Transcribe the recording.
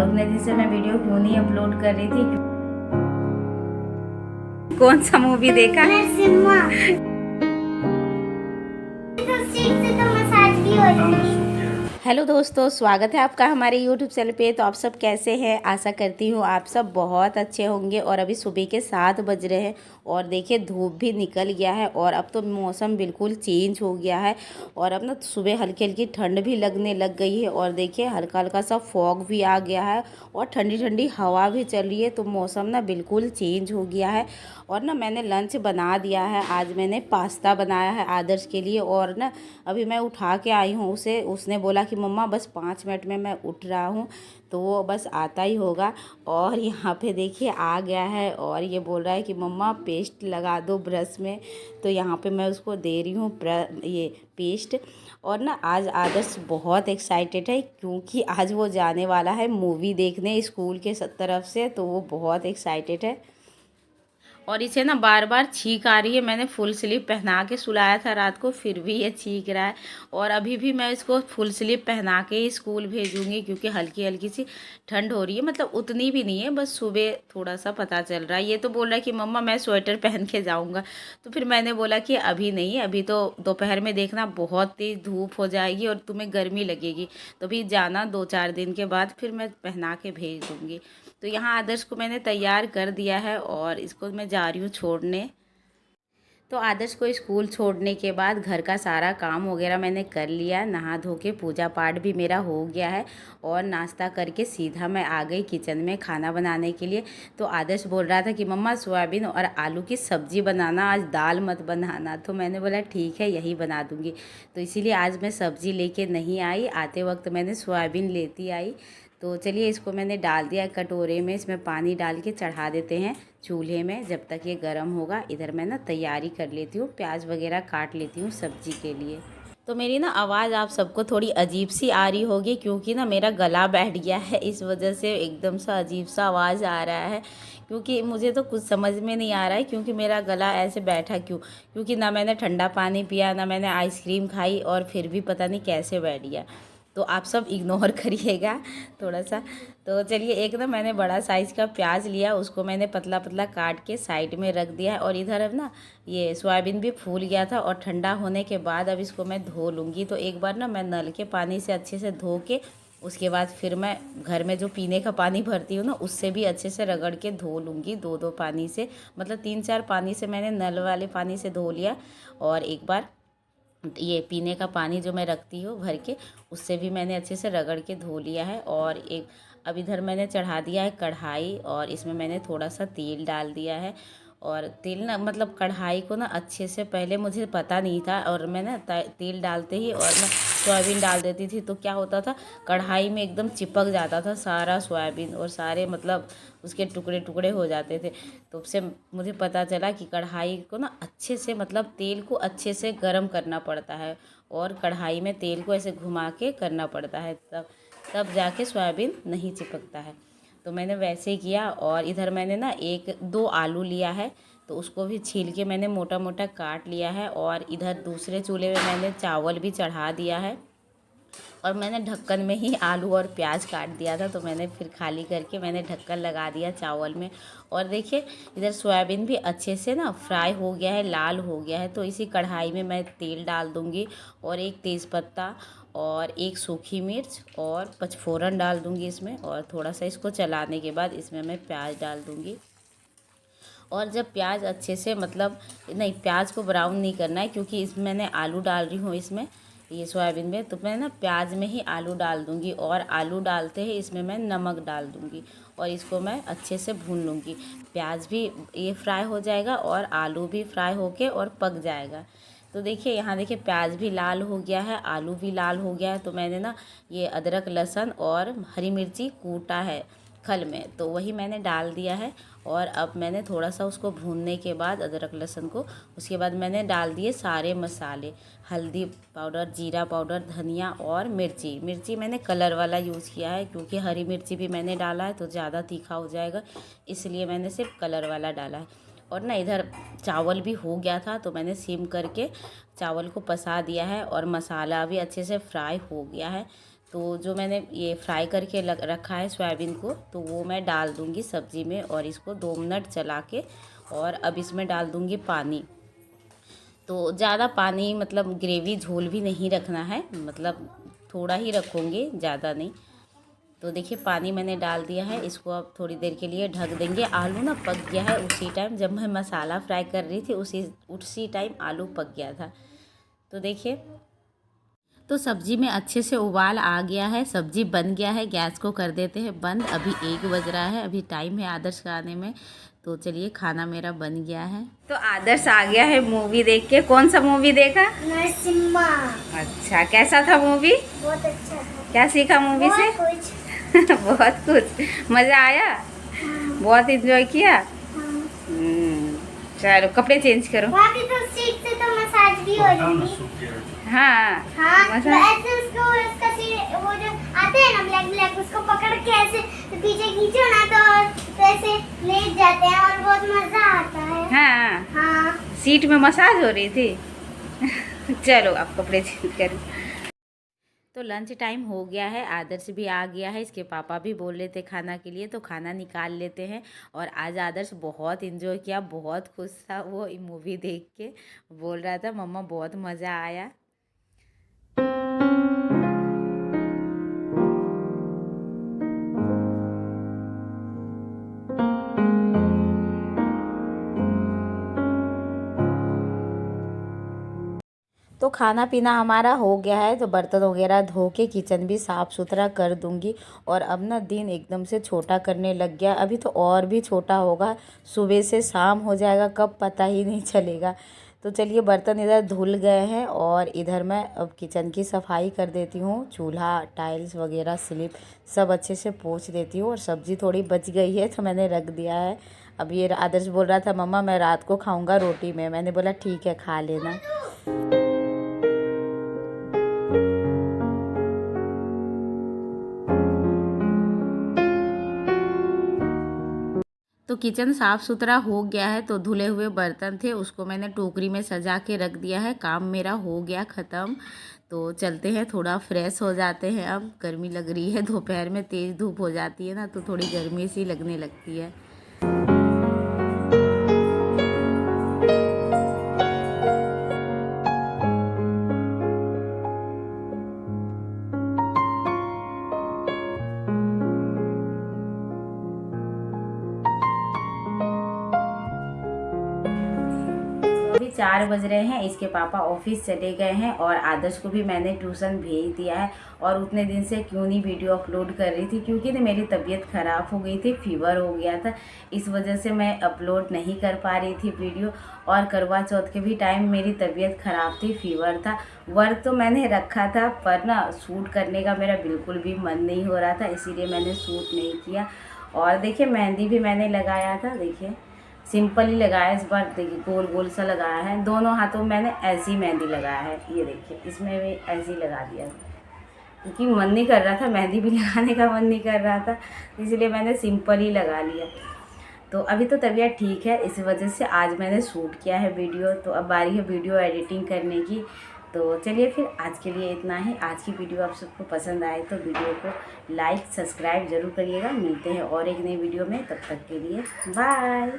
उतने दिन से मैं वीडियो क्यों नहीं अपलोड कर रही थी। कौन सा मूवी देखा? हेलो दोस्तों, स्वागत है आपका हमारे YouTube चैनल पे। तो आप सब कैसे हैं? आशा करती हूँ आप सब बहुत अच्छे होंगे। और अभी सुबह के 7 बज रहे हैं और देखिए धूप भी निकल गया है और अब तो मौसम बिल्कुल चेंज हो गया है। और अब ना सुबह हल्की हल्की ठंड भी लगने लग गई है और देखिए हल्का हल्का सा फॉग भी आ गया है और ठंडी ठंडी हवा भी चल रही है। तो मौसम ना बिल्कुल चेंज हो गया है। और ना मैंने लंच बना दिया है। आज मैंने पास्ता बनाया है आदर्श के लिए। और ना अभी मैं उठा के आई हूँ उसे। उसने बोला कि मम्मा बस 5 मिनट में मैं उठ रहा हूँ, तो वो बस आता ही होगा। और यहाँ पे देखिए आ गया है और ये बोल रहा है कि मम्मा पेस्ट लगा दो ब्रश में। तो यहाँ पे मैं उसको दे रही हूँ ये पेस्ट। और ना आज आदर्श बहुत एक्साइटेड है क्योंकि आज वो जाने वाला है मूवी देखने स्कूल के तरफ से। तो वो बहुत एक्साइटेड है और इसे ना बार बार छींक आ रही है। मैंने फुल स्लीव पहना के सुलाया था रात को, फिर भी ये छींक रहा है। और अभी भी मैं इसको फुल स्लीव पहना के ही स्कूल भेजूँगी क्योंकि हल्की हल्की सी ठंड हो रही है। मतलब उतनी भी नहीं है, बस सुबह थोड़ा सा पता चल रहा है। ये तो बोल रहा है कि मम्मा मैं स्वेटर पहन के जाऊँगा। तो फिर मैंने बोला कि अभी नहीं, अभी तो दोपहर में देखना बहुत तेज़ धूप हो जाएगी और तुम्हें गर्मी लगेगी। तो अभी जाना 2-4 दिन के बाद फिर मैं पहना के भेज दूँगी। तो यहाँ आदर्श को मैंने तैयार कर दिया है और इसको मैं जा रही हूँ छोड़ने। तो आदर्श को स्कूल छोड़ने के बाद घर का सारा काम वगैरह मैंने कर लिया। नहा धो के पूजा पाठ भी मेरा हो गया है और नाश्ता करके सीधा मैं आ गई किचन में खाना बनाने के लिए। तो आदर्श बोल रहा था कि मम्मा सोयाबीन और आलू की सब्ज़ी बनाना, आज दाल मत बनाना। तो मैंने बोला ठीक है, यही बना दूँगी। तो इसीलिए आज मैं सब्ज़ी लेके नहीं आई, आते वक्त मैंने सोयाबीन लेती आई। तो चलिए इसको मैंने डाल दिया कटोरे में। इसमें पानी डाल के चढ़ा देते हैं चूल्हे में जब तक ये गर्म होगा। इधर मैं ना तैयारी कर लेती हूँ, प्याज वगैरह काट लेती हूँ सब्जी के लिए। तो मेरी ना आवाज़ आप सबको थोड़ी अजीब सी आ रही होगी क्योंकि ना मेरा गला बैठ गया है, इस वजह से एकदम सा अजीब सा आवाज़ आ रहा है। क्योंकि मुझे तो कुछ समझ में नहीं आ रहा है क्योंकि मेरा गला ऐसे बैठा क्यों। क्योंकि ना मैंने ठंडा पानी पिया, ना मैंने आइसक्रीम खाई और फिर भी पता नहीं कैसे बैठ गया। तो आप सब इग्नोर करिएगा थोड़ा सा। तो चलिए एक ना मैंने बड़ा साइज़ का प्याज लिया, उसको मैंने पतला पतला काट के साइड में रख दिया है। और इधर अब ना ये सोयाबीन भी फूल गया था और ठंडा होने के बाद अब इसको मैं धो लूँगी। तो एक बार ना मैं नल के पानी से अच्छे से धो के उसके बाद फिर मैं घर में जो पीने का पानी भरती हूँ ना उससे भी अच्छे से रगड़ के धो लूँगी, 2-2 पानी से। मतलब 3-4 पानी से मैंने नल वाले पानी से धो लिया और एक बार ये पीने का पानी जो मैं रखती हूँ भर के उससे भी मैंने अच्छे से रगड़ के धो लिया है। और एक अब इधर मैंने चढ़ा दिया है कढ़ाई और इसमें मैंने थोड़ा सा तेल डाल दिया है। और तेल ना मतलब कढ़ाई को ना अच्छे से, पहले मुझे पता नहीं था और मैं ना तेल डालते ही और मैं सोयाबीन डाल देती थी तो क्या होता था, कढ़ाई में एकदम चिपक जाता था सारा सोयाबीन और सारे मतलब उसके टुकड़े टुकड़े हो जाते थे। तो उससे मुझे पता चला कि कढ़ाई को ना अच्छे से मतलब तेल को अच्छे से गर्म करना पड़ता है और कढ़ाई में तेल को ऐसे घुमा के करना पड़ता है, तब तब जाके सोयाबीन नहीं चिपकता है। तो मैंने वैसे ही किया। और इधर मैंने ना 1-2 आलू लिया है तो उसको भी छील के मैंने मोटा मोटा काट लिया है। और इधर दूसरे चूल्हे में मैंने चावल भी चढ़ा दिया है और मैंने ढक्कन में ही आलू और प्याज काट दिया था। तो मैंने फिर खाली करके मैंने ढक्कन लगा दिया चावल में। और देखिए इधर सोयाबीन भी अच्छे से ना फ्राई हो गया है, लाल हो गया है। तो इसी कढ़ाई में मैं तेल डाल दूँगी और एक तेज़पत्ता और एक सूखी मिर्च और पचफोरन डाल दूँगी इसमें। और थोड़ा सा इसको चलाने के बाद इसमें मैं प्याज डाल दूँगी। और जब प्याज अच्छे से मतलब नहीं, प्याज को ब्राउन नहीं करना है क्योंकि इसमें मैंने आलू डाल रही हूँ इसमें ये सोयाबीन में। तो मैं ना प्याज में ही आलू डाल दूँगी और आलू डालते ही इसमें मैं नमक डाल दूँगी और इसको मैं अच्छे से भून लूँगी। प्याज भी ये फ्राई हो जाएगा और आलू भी फ्राई होके और पक जाएगा। तो देखिए यहाँ देखिए प्याज भी लाल हो गया है, आलू भी लाल हो गया है। तो मैंने ना ये अदरक लहसुन और हरी मिर्ची कूटा है खल में, तो वही मैंने डाल दिया है। और अब मैंने थोड़ा सा उसको भूनने के बाद अदरक लहसुन को, उसके बाद मैंने डाल दिए सारे मसाले, हल्दी पाउडर, जीरा पाउडर, धनिया और मिर्ची मैंने कलर वाला यूज़ किया है क्योंकि हरी मिर्ची भी मैंने डाला है तो ज़्यादा तीखा हो जाएगा, इसलिए मैंने सिर्फ कलर वाला डाला है। और ना इधर चावल भी हो गया था तो मैंने सिम करके चावल को पसा दिया है और मसाला भी अच्छे से फ्राई हो गया है। तो जो मैंने ये फ्राई करके रखा है सोयाबीन को, तो वो मैं डाल दूँगी सब्ज़ी में और इसको 2 मिनट चला के, और अब इसमें डाल दूँगी पानी। तो ज़्यादा पानी मतलब ग्रेवी झोल भी नहीं रखना है, मतलब थोड़ा ही रखूँगी, ज़्यादा नहीं। तो देखिए पानी मैंने डाल दिया है, इसको अब थोड़ी देर के लिए ढक देंगे। आलू ना पक गया है उसी टाइम, जब मैं मसाला फ्राई कर रही थी उसी टाइम आलू पक गया था। तो देखिए, तो सब्ज़ी में अच्छे से उबाल आ गया है, सब्ज़ी बन गया है। गैस को कर देते हैं बंद। अभी 1 बज रहा है, अभी टाइम है आदर्श का आने में। तो चलिए, खाना मेरा बन गया है। तो आदर्श आ गया है मूवी देख के। कौन सा मूवी देखा? नरसिम्हा। अच्छा, कैसा था मूवी? बहुत अच्छा था। क्या सीखा मूवी से? बहुत कुछ। मज़ा आया? हाँ। बहुत इंजॉय किया? हाँ। चलो कपड़े चेंज करो। वहाँ की तो सीट से तो मसाज भी हो जाएगी। हाँ हाँ, तो ऐसे उसको उसका वो जो आते हैं ना ब्लैक ब्लैक, उसको पकड़ के ऐसे पीछे खींचो ना तो ऐसे लेट जाते हैं और बहुत मजा आता है। हाँ हाँ। सीट में मसाज हो रही थी। चलो आप कपड़े चेंज करो। तो लंच टाइम हो गया है, आदर्श भी आ गया है, इसके पापा भी बोल रहे थे खाना के लिए, तो खाना निकाल लेते हैं। और आज आदर्श बहुत इन्जॉय किया, बहुत खुश था वो मूवी देख के। बोल रहा था मम्मा बहुत मज़ा आया। तो खाना पीना हमारा हो गया है, तो बर्तन वगैरह धो के किचन भी साफ़ सुथरा कर दूंगी। और अब ना दिन एकदम से छोटा करने लग गया, अभी तो और भी छोटा होगा, सुबह से शाम हो जाएगा कब पता ही नहीं चलेगा। तो चलिए, बर्तन इधर धुल गए हैं और इधर मैं अब किचन की सफाई कर देती हूँ। चूल्हा, टाइल्स वगैरह, स्लिप सब अच्छे से पोंछ देती हूँ। और सब्ज़ी थोड़ी बच गई है तो मैंने रख दिया है। अब ये आदर्श बोल रहा था मम्मा मैं रात को खाऊँगा रोटी में, मैंने बोला ठीक है खा लेना। तो किचन साफ़ सुथरा हो गया है, तो धुले हुए बर्तन थे उसको मैंने टोकरी में सजा के रख दिया है। काम मेरा हो गया ख़त्म। तो चलते हैं, थोड़ा फ्रेश हो जाते हैं। अब गर्मी लग रही है, दोपहर में तेज़ धूप हो जाती है ना, तो थोड़ी गर्मी सी लगने लगती है। अभी 4 बज रहे हैं, इसके पापा ऑफिस चले गए हैं और आदर्श को भी मैंने ट्यूशन भेज दिया है। और उतने दिन से क्यों नहीं वीडियो अपलोड कर रही थी, क्योंकि ना मेरी तबीयत ख़राब हो गई थी, फीवर हो गया था, इस वजह से मैं अपलोड नहीं कर पा रही थी वीडियो। और करवा चौथ के भी टाइम मेरी तबीयत ख़राब थी, फीवर था। वर्क तो मैंने रखा था, पर ना शूट करने का मेरा बिल्कुल भी मन नहीं हो रहा था, इसीलिए मैंने शूट नहीं किया। और देखिए, मेहंदी भी मैंने लगाया था, देखिए सिंपल ही लगाया इस बार। देखिए गोल गोल सा लगाया है, दोनों हाथों में मैंने ऐसी मेहंदी लगाया है। ये देखिए, इसमें भी ऐसे ही लगा दिया, क्योंकि मन नहीं कर रहा था, मेहंदी भी लगाने का मन नहीं कर रहा था, इसलिए मैंने सिंपल ही लगा लिया। तो अभी तो तबीयत ठीक है, इस वजह से आज मैंने शूट किया है वीडियो। तो अब बारी है वीडियो एडिटिंग करने की। तो चलिए फिर आज के लिए इतना ही। आज की वीडियो आप सबको पसंद आए तो वीडियो को लाइक सब्सक्राइब ज़रूर करिएगा। मिलते हैं और एक नई वीडियो में, तब तक के लिए बाय।